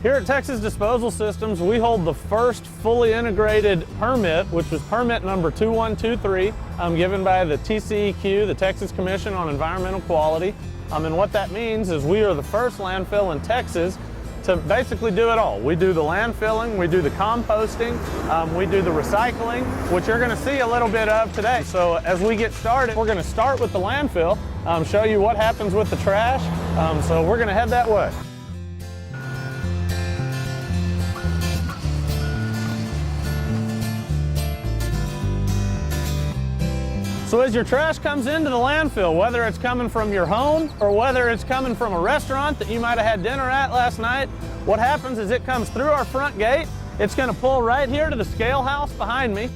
Here at Texas Disposal Systems, we hold the first fully integrated permit, which was permit number 2123, given by the TCEQ, the Texas Commission on Environmental Quality. And what that means is we are the first landfill in Texas to basically do it all. We do the landfilling, we do the composting, we do the recycling, which you're gonna see a little bit of today. So as we get started, we're gonna start with the landfill, show you what happens with the trash. So we're gonna head that way. So as your trash comes into the landfill, whether it's coming from your home or whether it's coming from a restaurant that you might have had dinner at last night, what happens is it comes through our front gate. It's going to pull right here to the scale house behind me.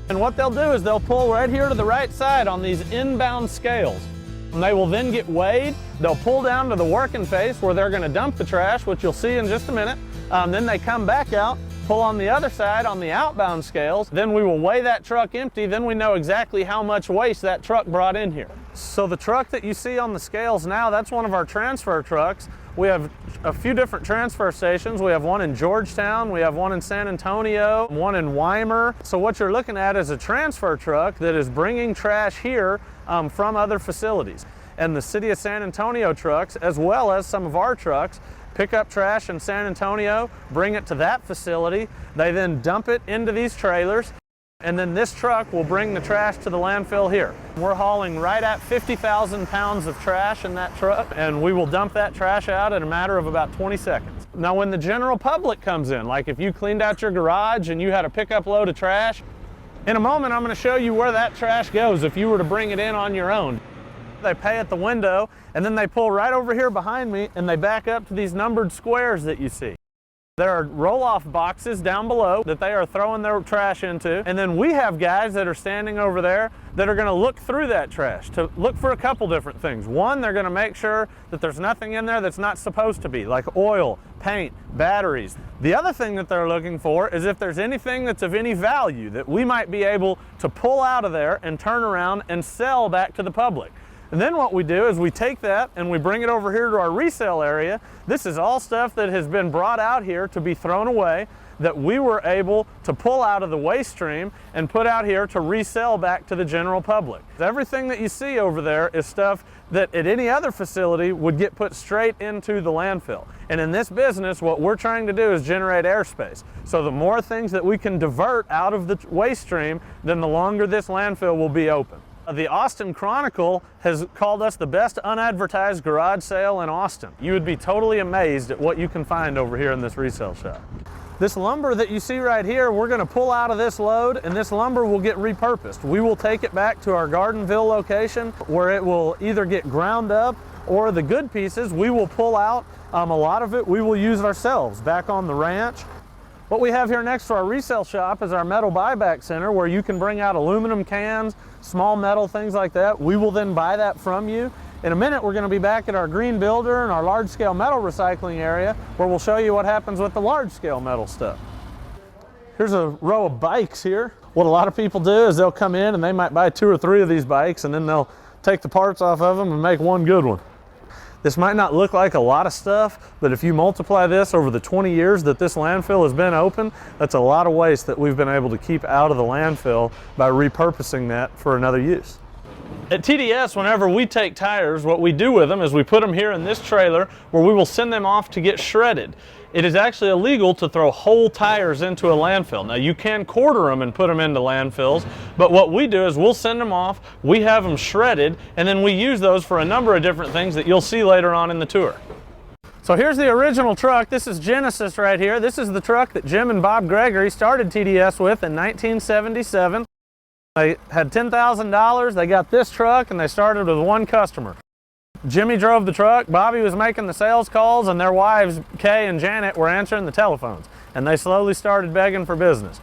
And what they'll do is they'll pull right here to the right side on these inbound scales. And they will then get weighed. They'll pull down to the working face where they're going to dump the trash, which you'll see in just a minute. Then they come back out, pull on the other side on the outbound scales, then we will weigh that truck empty, then we know exactly how much waste that truck brought in here. So the truck that you see on the scales now, that's one of our transfer trucks. We have a few different transfer stations. We have one in Georgetown, we have one in San Antonio, one in Weimar. So what you're looking at is a transfer truck that is bringing trash here from other facilities. And the City of San Antonio trucks, as well as some of our trucks, pick up trash in San Antonio, bring it to that facility. They then dump it into these trailers, and then this truck will bring the trash to the landfill here. We're hauling right at 50,000 pounds of trash in that truck, and we will dump that trash out in a matter of about 20 seconds. Now when the general public comes in, like if you cleaned out your garage and you had a pickup load of trash, in a moment I'm going to show you where that trash goes if you were to bring it in on your own. They pay at the window, and then they pull right over here behind me and they back up to these numbered squares that you see. There are roll-off boxes down below that they are throwing their trash into, and then we have guys that are standing over there that are going to look through that trash to look for a couple different things. One, they're going to make sure that there's nothing in there that's not supposed to be, like oil, paint, batteries. The other thing that they're looking for is if there's anything that's of any value that we might be able to pull out of there and turn around and sell back to the public. And then what we do is we take that and we bring it over here to our resale area. This is all stuff that has been brought out here to be thrown away that we were able to pull out of the waste stream and put out here to resell back to the general public. Everything that you see over there is stuff that at any other facility would get put straight into the landfill. And in this business, what we're trying to do is generate airspace. So the more things that we can divert out of the waste stream, then the longer this landfill will be open. The Austin Chronicle has called us the best unadvertised garage sale in Austin. You would be totally amazed at what you can find over here in this resale shop. This lumber that you see right here, we're going to pull out of this load, and this lumber will get repurposed. We will take it back to our Gardenville location where it will either get ground up, or the good pieces we will pull out. A lot of it we will use ourselves back on the ranch. What we have here next to our resale shop is our metal buyback center, where you can bring out aluminum cans, small metal, things like that. We will then buy that from you. In a minute, we're going to be back at our green builder and our large-scale metal recycling area, where we'll show you what happens with the large-scale metal stuff. Here's a row of bikes here. What a lot of people do is they'll come in and they might buy 2 or 3 of these bikes, and then they'll take the parts off of them and make one good one. This might not look like a lot of stuff, but if you multiply this over the 20 years that this landfill has been open, that's a lot of waste that we've been able to keep out of the landfill by repurposing that for another use. At TDS, whenever we take tires, what we do with them is we put them here in this trailer where we will send them off to get shredded. It is actually illegal to throw whole tires into a landfill. Now you can quarter them and put them into landfills, but what we do is we'll send them off, we have them shredded, and then we use those for a number of different things that you'll see later on in the tour. So here's the original truck. This is Genesis right here. This is the truck that Jim and Bob Gregory started TDS with in 1977. They had $10,000, they got this truck, and they started with one customer. Jimmy drove the truck, Bobby was making the sales calls, and their wives, Kay and Janet, were answering the telephones. And they slowly started begging for business.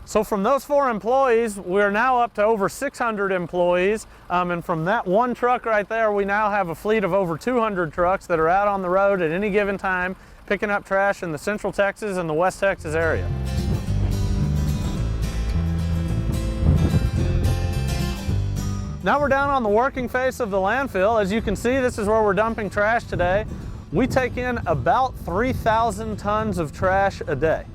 So from those 4 employees, we're now up to over 600 employees. And from that one truck right there, we now have a fleet of over 200 trucks that are out on the road at any given time, picking up trash in the Central Texas and the West Texas area. Now we're down on the working face of the landfill. As you can see, this is where we're dumping trash today. We take in about 3,000 tons of trash a day.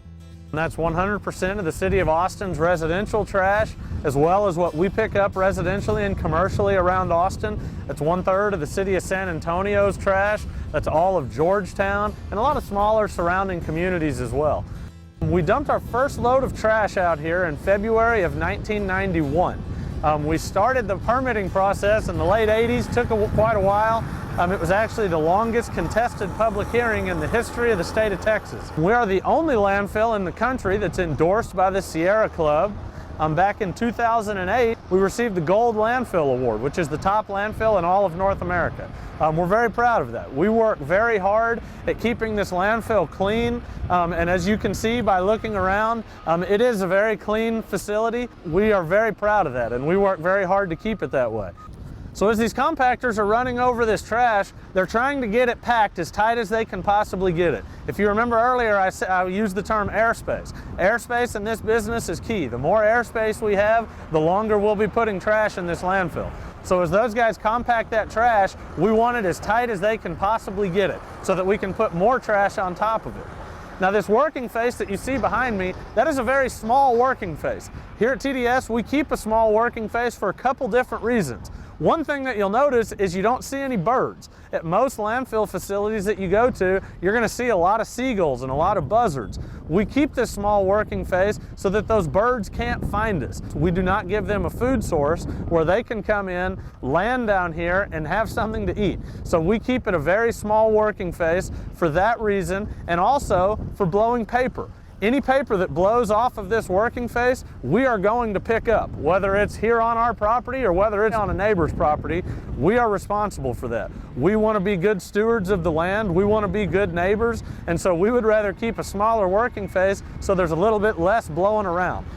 And that's 100% of the City of Austin's residential trash, as well as what we pick up residentially and commercially around Austin. That's 1/3 of the City of San Antonio's trash. That's all of Georgetown and a lot of smaller surrounding communities as well. We dumped our first load of trash out here in February of 1991. We started the permitting process in the late 80s, took quite a while. It was actually the longest contested public hearing in the history of the state of Texas. We are the only landfill in the country that's endorsed by the Sierra Club. Back in 2008, we received the Gold Landfill Award, which is the top landfill in all of North America. We're very proud of that. We work very hard at keeping this landfill clean, and as you can see by looking around, it is a very clean facility. We are very proud of that, and we work very hard to keep it that way. So as these compactors are running over this trash, they're trying to get it packed as tight as they can possibly get it. If you remember earlier, I used the term airspace. Airspace in this business is key. The more airspace we have, the longer we'll be putting trash in this landfill. So as those guys compact that trash, we want it as tight as they can possibly get it so that we can put more trash on top of it. Now this working face that you see behind me, that is a very small working face. Here at TDS, we keep a small working face for a couple different reasons. One thing that you'll notice is you don't see any birds. At most landfill facilities that you go to, you're going to see a lot of seagulls and a lot of buzzards. We keep this small working face so that those birds can't find us. We do not give them a food source where they can come in, land down here, and have something to eat. So we keep it a very small working face for that reason, and also for blowing paper. Any paper that blows off of this working face, we are going to pick up. Whether it's here on our property or whether it's on a neighbor's property, we are responsible for that. We want to be good stewards of the land, we want to be good neighbors, and so we would rather keep a smaller working face so there's a little bit less blowing around.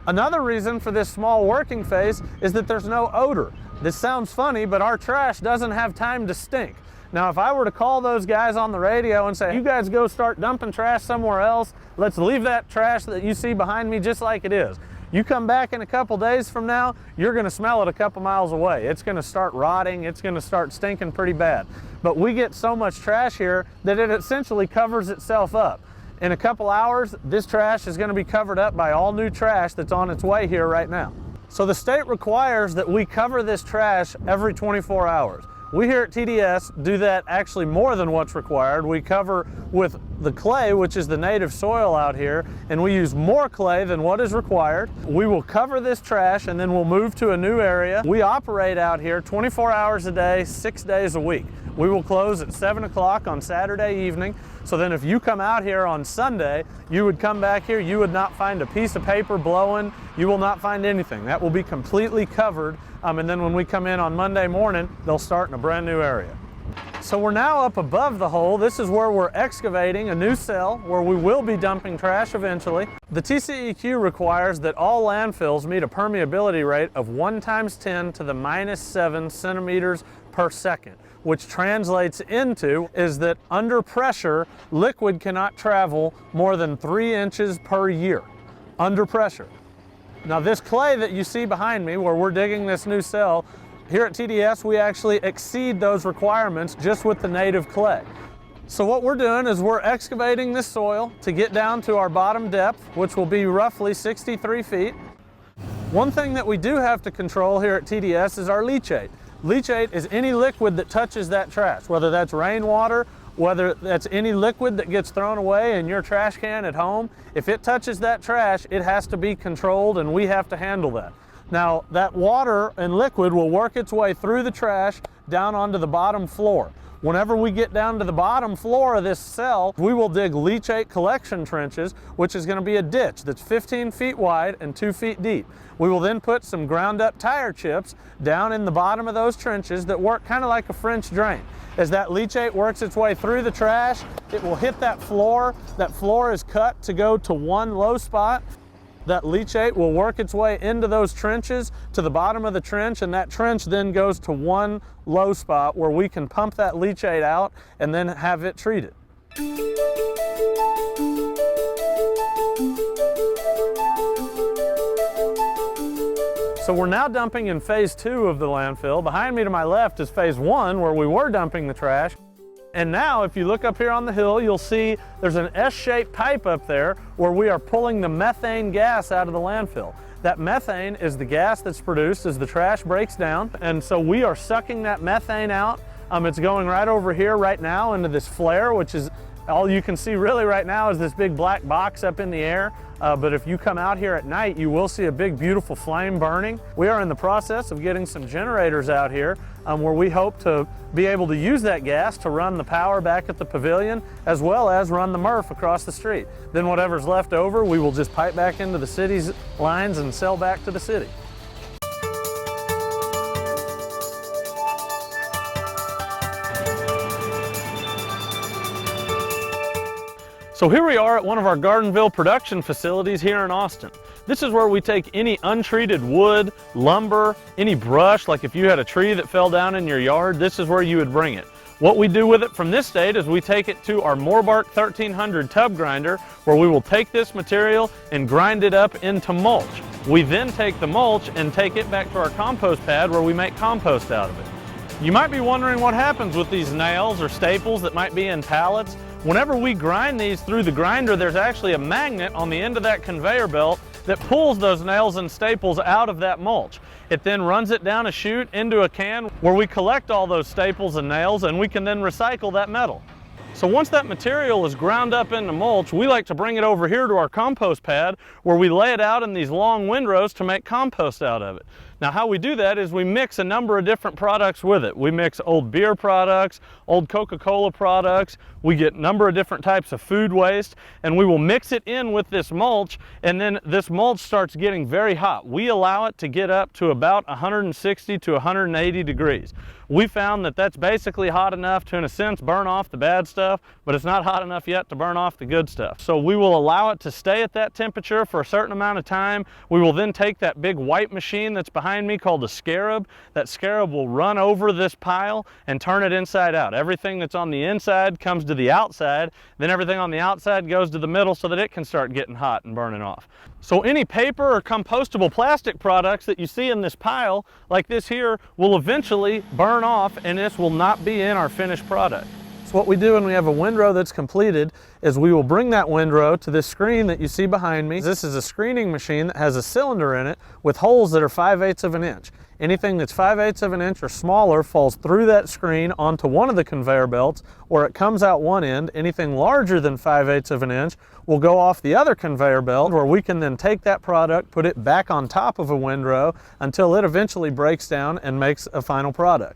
Another reason for this small working face is that there's no odor. This sounds funny, but our trash doesn't have time to stink. Now, if I were to call those guys on the radio and say, you guys go start dumping trash somewhere else, let's leave that trash that you see behind me just like it is. You come back in a couple days from now, you're gonna smell it a couple miles away. It's gonna start rotting, it's gonna start stinking pretty bad. But we get so much trash here that it essentially covers itself up. In a couple hours, this trash is gonna be covered up by all new trash that's on its way here right now. So the state requires that we cover this trash every 24 hours. We here at TDS do that actually more than what's required. We cover with the clay, which is the native soil out here, and we use more clay than what is required. We will cover this trash and then we'll move to a new area. We operate out here 24 hours a day, 6 days a week. We will close at 7 o'clock on Saturday evening. So then if you come out here on Sunday, you would come back here, you would not find a piece of paper blowing, you will not find anything. That will be completely covered. And then when we come in on Monday morning, they'll start in a brand new area. So we're now up above the hole. This is where we're excavating a new cell where we will be dumping trash eventually. The TCEQ requires that all landfills meet a permeability rate of 1 × 10 to the -7 centimeters per second, which translates into is that under pressure, liquid cannot travel more than 3 inches per year, under pressure. Now this clay that you see behind me where we're digging this new cell, here at TDS we actually exceed those requirements just with the native clay. So what we're doing is we're excavating this soil to get down to our bottom depth, which will be roughly 63 feet. One thing that we do have to control here at TDS is our leachate. Leachate is any liquid that touches that trash, whether that's rainwater, whether that's any liquid that gets thrown away in your trash can at home. If it touches that trash, it has to be controlled and we have to handle that. Now, that water and liquid will work its way through the trash down onto the bottom floor. Whenever we get down to the bottom floor of this cell, we will dig leachate collection trenches, which is going to be a ditch that's 15 feet wide and 2 feet deep. We will then put some ground up tire chips down in the bottom of those trenches that work kind of like a French drain. As that leachate works its way through the trash, it will hit that floor. That floor is cut to go to one low spot. That leachate will work its way into those trenches to the bottom of the trench, and that trench then goes to one low spot where we can pump that leachate out and then have it treated. So we're now dumping in phase 2 of the landfill. Behind me to my left is phase 1, where we were dumping the trash. And now if you look up here on the hill, you'll see there's an S-shaped pipe up there where we are pulling the methane gas out of the landfill. That methane is the gas that's produced as the trash breaks down, and so we are sucking that methane out. It's going right over here right now into this flare, which is all you can see really right now is this big black box up in the air. But if you come out here at night, you will see a big beautiful flame burning. We are in the process of getting some generators out here where we hope to be able to use that gas to run the power back at the pavilion as well as run the MRF across the street. Then whatever's left over, we will just pipe back into the city's lines and sell back to the city. So here we are at one of our Gardenville production facilities here in Austin. This is where we take any untreated wood, lumber, any brush, like if you had a tree that fell down in your yard, this is where you would bring it. What we do with it from this state is we take it to our Moorbark 1300 tub grinder, where we will take this material and grind it up into mulch. We then take the mulch and take it back to our compost pad where we make compost out of it. You might be wondering what happens with these nails or staples that might be in pallets. Whenever we grind these through the grinder, there's actually a magnet on the end of that conveyor belt that pulls those nails and staples out of that mulch. It then runs it down a chute into a can where we collect all those staples and nails, and we can then recycle that metal. So once that material is ground up into mulch, we like to bring it over here to our compost pad where we lay it out in these long windrows to make compost out of it. Now how we do that is we mix a number of different products with it. We mix old beer products, old Coca-Cola products, we get a number of different types of food waste, and we will mix it in with this mulch, and then this mulch starts getting very hot. We allow it to get up to about 160 to 180 degrees. We found that that's basically hot enough to, in a sense, burn off the bad stuff, but it's not hot enough yet to burn off the good stuff. So we will allow it to stay at that temperature for a certain amount of time. We will then take that big white machine that's behind me called a scarab. That scarab will run over this pile and turn it inside out. Everything that's on the inside comes to the outside, then everything on the outside goes to the middle so that it can start getting hot and burning off. So any paper or compostable plastic products that you see in this pile, like this here, will eventually burn off, and this will not be in our finished product. So what we do when we have a windrow that's completed is we will bring that windrow to this screen that you see behind me. This is a screening machine that has a cylinder in it with holes that are 5/8 of an inch. Anything that's 5/8 of an inch or smaller falls through that screen onto one of the conveyor belts, or it comes out one end. Anything larger than 5/8 of an inch will go off the other conveyor belt, where we can then take that product, put it back on top of a windrow until it eventually breaks down and makes a final product.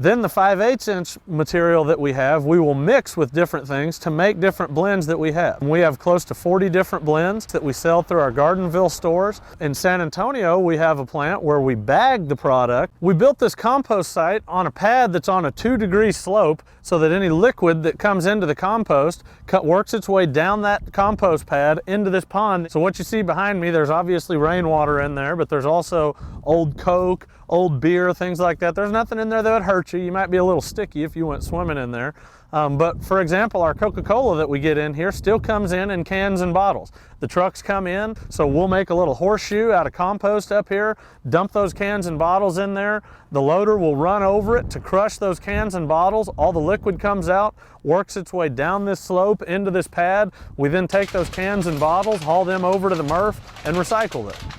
Then the 5/8 inch material that we have, we will mix with different things to make different blends that we have. We have close to 40 different blends that we sell through our Gardenville stores. In San Antonio, we have a plant where we bag the product. We built this compost site on a pad that's on a 2-degree slope so that any liquid that comes into the compost works its way down that compost pad into this pond. So what you see behind me, there's obviously rainwater in there, but there's also old Coke, old beer, things like that. There's nothing in there that would hurt you. You might be a little sticky if you went swimming in there. But for example, our Coca-Cola that we get in here still comes in cans and bottles. The trucks come in, so we'll make a little horseshoe out of compost up here, dump those cans and bottles in there. The loader will run over it to crush those cans and bottles. All the liquid comes out, works its way down this slope into this pad. We then take those cans and bottles, haul them over to the MRF, and recycle them.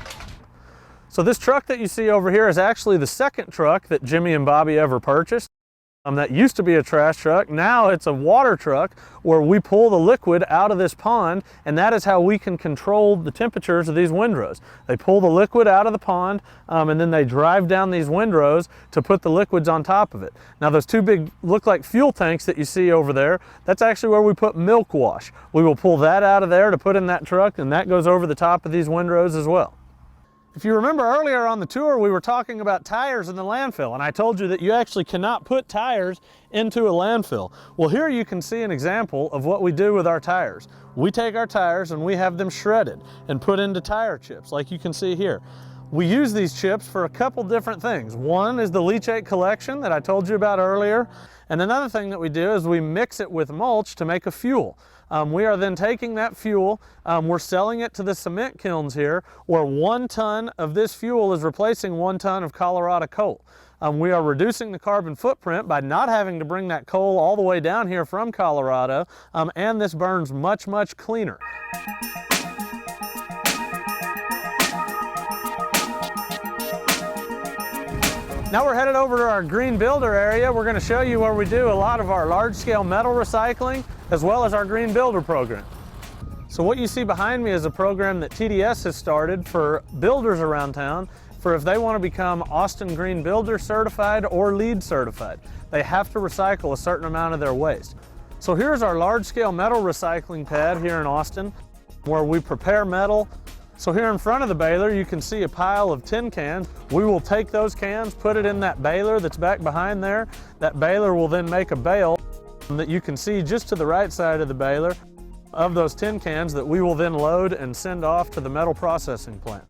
So this truck that you see over here is actually the second truck that Jimmy and Bobby ever purchased. That used to be a trash truck. Now it's a water truck where we pull the liquid out of this pond, and that is how we can control the temperatures of these windrows. They pull the liquid out of the pond, and then they drive down these windrows to put the liquids on top of it. Now those two big, look like fuel tanks that you see over there, that's actually where we put milk wash. We will pull that out of there to put in that truck, and that goes over the top of these windrows as well. If you remember earlier on the tour, we were talking about tires in the landfill, and I told you that you actually cannot put tires into a landfill. Well, here you can see an example of what we do with our tires. We take our tires and we have them shredded and put into tire chips, like you can see here. We use these chips for a couple different things. One is the leachate collection that I told you about earlier. And another thing that we do is we mix it with mulch to make a fuel. We are then taking that fuel, we're selling it to the cement kilns here, where 1 ton of this fuel is replacing 1 ton of Colorado coal. We are reducing the carbon footprint by not having to bring that coal all the way down here from Colorado, and this burns much, much cleaner. Now we're headed over to our green builder area. We're going to show you where we do a lot of our large-scale metal recycling as well as our green builder program. So what you see behind me is a program that TDS has started for builders around town for if they want to become Austin Green Builder certified or LEED certified. They have to recycle a certain amount of their waste. So here's our large-scale metal recycling pad here in Austin where we prepare metal. So here in front of the baler, you can see a pile of tin cans. We will take those cans, put it in that baler that's back behind there. That baler will then make a bale that you can see just to the right side of the baler of those tin cans that we will then load and send off to the metal processing plant.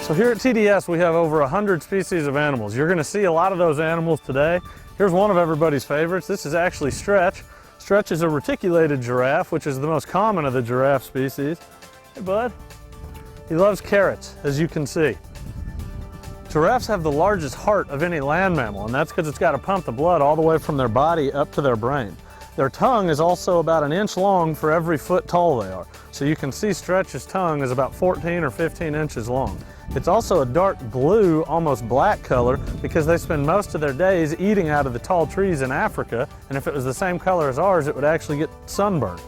So here at TDS, we have over 100 species of animals. You're going to see a lot of those animals today. Here's one of everybody's favorites. This is actually Stretch. Stretch is a reticulated giraffe, which is the most common of the giraffe species. Hey, bud. He loves carrots, as you can see. Giraffes have the largest heart of any land mammal, and that's because it's got to pump the blood all the way from their body up to their brain. Their tongue is also about an inch long for every foot tall they are. So you can see Stretch's tongue is about 14 or 15 inches long. It's also a dark blue, almost black color because they spend most of their days eating out of the tall trees in Africa, and if it was the same color as ours, it would actually get sunburned.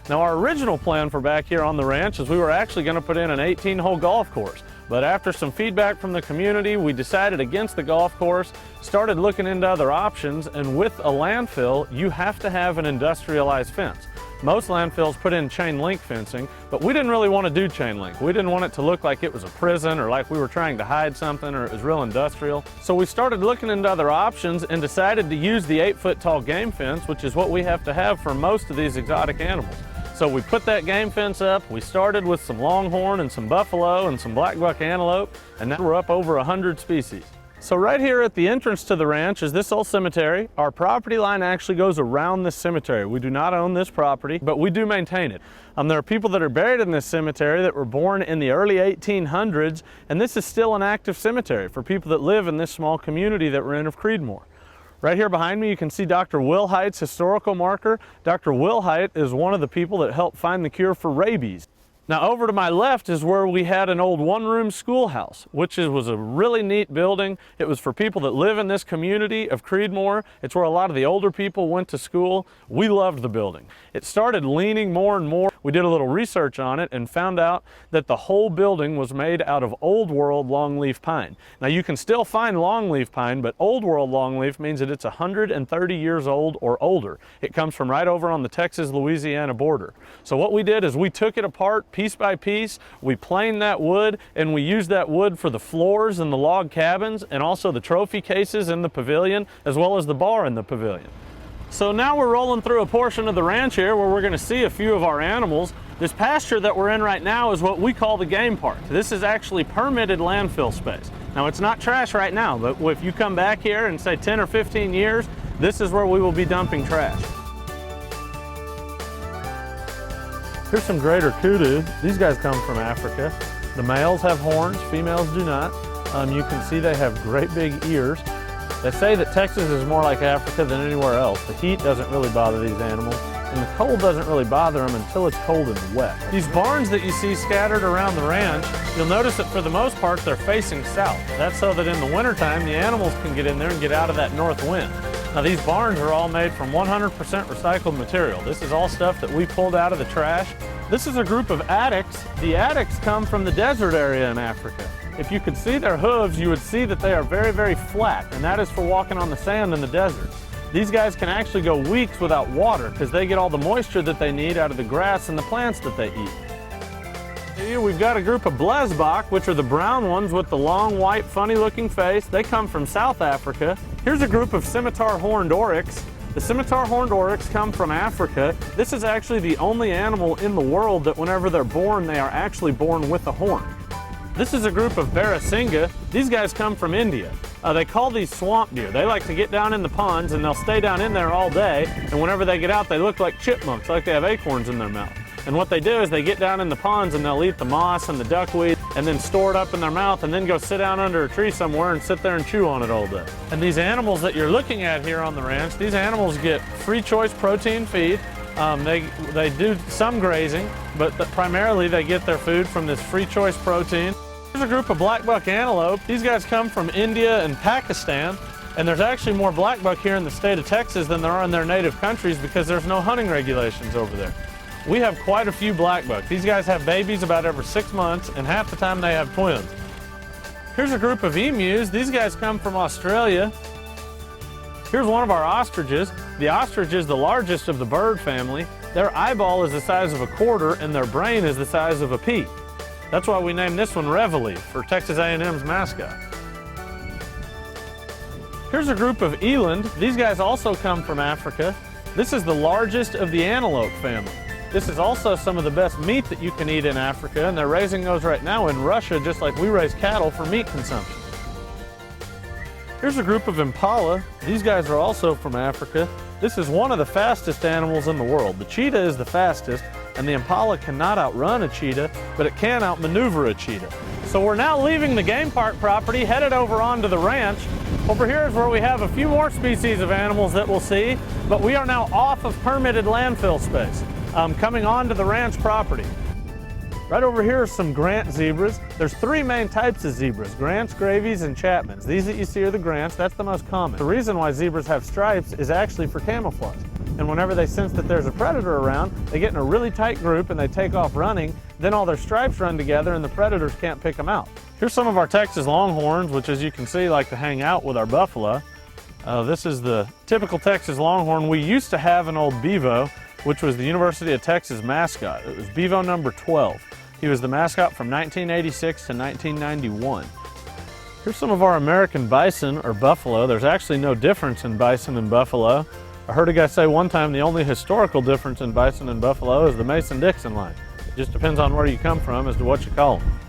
Now our original plan for back here on the ranch is we were actually going to put in an 18-hole golf course. But after some feedback from the community, we decided against the golf course, started looking into other options, and with a landfill, you have to have an industrialized fence. Most landfills put in chain link fencing, but we didn't really want to do chain link. We didn't want it to look like it was a prison or like we were trying to hide something or it was real industrial. So we started looking into other options and decided to use the 8-foot tall game fence, which is what we have to have for most of these exotic animals. So we put that game fence up, we started with some longhorn and some buffalo and some black buck antelope, and now we're up over 100 species. So right here at the entrance to the ranch is this old cemetery. Our property line actually goes around this cemetery. We do not own this property, but we do maintain it. There are people that are buried in this cemetery that were born in the early 1800s, and this is still an active cemetery for people that live in this small community that we're in of Creedmoor. Right here behind me, you can see Dr. Will Height's historical marker. Dr. Will Height is one of the people that helped find the cure for rabies. Now over to my left is where we had an old one-room schoolhouse, which was a really neat building. It was for people that live in this community of Creedmoor. It's where a lot of the older people went to school. We loved the building. It started leaning more and more. We did a little research on it and found out that the whole building was made out of old world longleaf pine. Now you can still find longleaf pine, but old world longleaf means that it's 130 years old or older. It comes from right over on the Texas-Louisiana border. So what we did is we took it apart piece by piece, we planed that wood, and we used that wood for the floors in the log cabins and also the trophy cases in the pavilion, as well as the bar in the pavilion. So now we're rolling through a portion of the ranch here where we're going to see a few of our animals. This pasture that we're in right now is what we call the game park. This is actually permitted landfill space. Now it's not trash right now, but if you come back here in say 10 or 15 years, this is where we will be dumping trash. Here's some greater kudu. These guys come from Africa. The males have horns, females do not. You can see they have great big ears. They say that Texas is more like Africa than anywhere else. The heat doesn't really bother these animals, and the cold doesn't really bother them until it's cold and wet. These barns that you see scattered around the ranch, you'll notice that for the most part they're facing south. That's so that in the wintertime the animals can get in there and get out of that north wind. Now these barns are all made from 100% recycled material. This is all stuff that we pulled out of the trash. This is a group of addax. The addax come from the desert area in Africa. If you could see their hooves, you would see that they are very, very flat, and that is for walking on the sand in the desert. These guys can actually go weeks without water because they get all the moisture that they need out of the grass and the plants that they eat. Here we've got a group of blesbok, which are the brown ones with the long, white, funny-looking face. They come from South Africa. Here's a group of scimitar horned oryx. The scimitar horned oryx come from Africa. This is actually the only animal in the world that whenever they're born, they are actually born with a horn. This is a group of Barasingha. These guys come from India. They call these swamp deer. They like to get down in the ponds and they'll stay down in there all day, and whenever they get out they look like chipmunks, like they have acorns in their mouth. And what they do is they get down in the ponds and they'll eat the moss and the duckweed and then store it up in their mouth and then go sit down under a tree somewhere and sit there and chew on it all day. And these animals that you're looking at here on the ranch, these animals get free choice protein feed. They do some grazing, but primarily they get their food from this free choice protein. Here's a group of black buck antelope. These guys come from India and Pakistan, and there's actually more black buck here in the state of Texas than there are in their native countries because there's no hunting regulations over there. We have quite a few black buck. These guys have babies about every 6 months, and half the time they have twins. Here's a group of emus. These guys come from Australia. Here's one of our ostriches. The ostrich is the largest of the bird family. Their eyeball is the size of a quarter, and their brain is the size of a pea. That's why we named this one Reveille, for Texas A&M's mascot. Here's a group of eland. These guys also come from Africa. This is the largest of the antelope family. This is also some of the best meat that you can eat in Africa, and they're raising those right now in Russia, just like we raise cattle for meat consumption. Here's a group of impala. These guys are also from Africa. This is one of the fastest animals in the world. The cheetah is the fastest, and the impala cannot outrun a cheetah, but it can outmaneuver a cheetah. So we're now leaving the game park property, headed over onto the ranch. Over here is where we have a few more species of animals that we'll see, but we are now off of permitted landfill space. Coming onto the ranch property. Right over here are some Grant zebras. There's 3 main types of zebras, Grants, Gravies, and Chapmans. These that you see are the Grants. That's the most common. The reason why zebras have stripes is actually for camouflage. And whenever they sense that there's a predator around, they get in a really tight group and they take off running. Then all their stripes run together and the predators can't pick them out. Here's some of our Texas Longhorns, which, as you can see, like to hang out with our buffalo. This is the typical Texas Longhorn. We used to have an old Bevo, which was the University of Texas mascot. It was Bevo number 12. He was the mascot from 1986 to 1991. Here's some of our American bison, or buffalo. There's actually no difference in bison and buffalo. I heard a guy say one time the only historical difference in bison and buffalo is the Mason-Dixon line. It just depends on where you come from as to what you call them.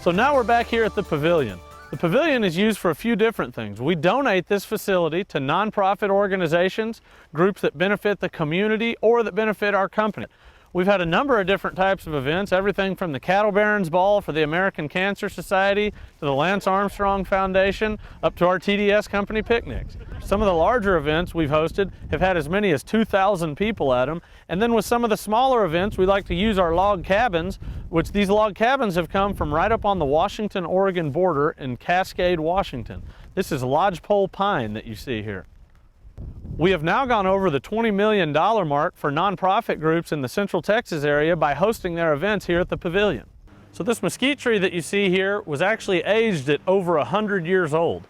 So now we're back here at the pavilion. The pavilion is used for a few different things. We donate this facility to nonprofit organizations, groups that benefit the community or that benefit our company. We've had a number of different types of events, everything from the Cattle Barons Ball for the American Cancer Society to the Lance Armstrong Foundation, up to our TDS company picnics. Some of the larger events we've hosted have had as many as 2,000 people at them. And then with some of the smaller events, we like to use our log cabins, which these log cabins have come from right up on the Washington-Oregon border in Cascade, Washington. This is lodgepole pine that you see here. We have now gone over the $20 million mark for nonprofit groups in the Central Texas area by hosting their events here at the pavilion. So this mesquite tree that you see here was actually aged at over 100 years old.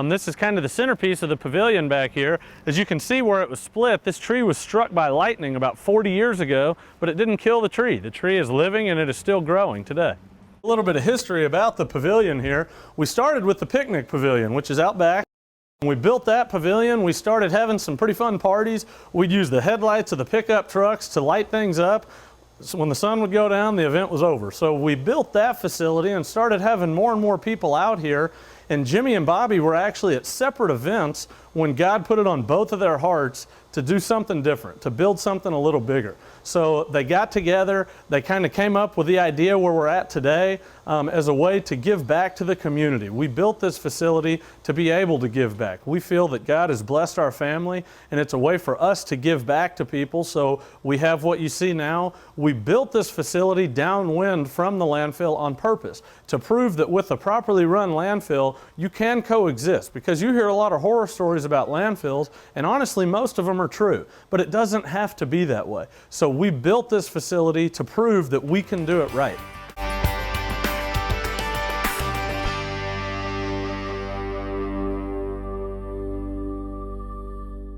This is kind of the centerpiece of the pavilion back here. As you can see where it was split, this tree was struck by lightning about 40 years ago, but it didn't kill the tree. The tree is living and it is still growing today. A little bit of history about the pavilion here. We started with the picnic pavilion, which is out back. When we built that pavilion, we started having some pretty fun parties. We'd use the headlights of the pickup trucks to light things up. So when the sun would go down, the event was over. So we built that facility and started having more and more people out here. And Jimmy and Bobby were actually at separate events when God put it on both of their hearts to do something different, to build something a little bigger. So they got together, they kind of came up with the idea where we're at today as a way to give back to the community. We built this facility to be able to give back. We feel that God has blessed our family and it's a way for us to give back to people. So we have what you see now. We built this facility downwind from the landfill on purpose to prove that with a properly run landfill, you can coexist, because you hear a lot of horror stories about landfills, and honestly, most of them are true, but it doesn't have to be that way. So we built this facility to prove that we can do it right.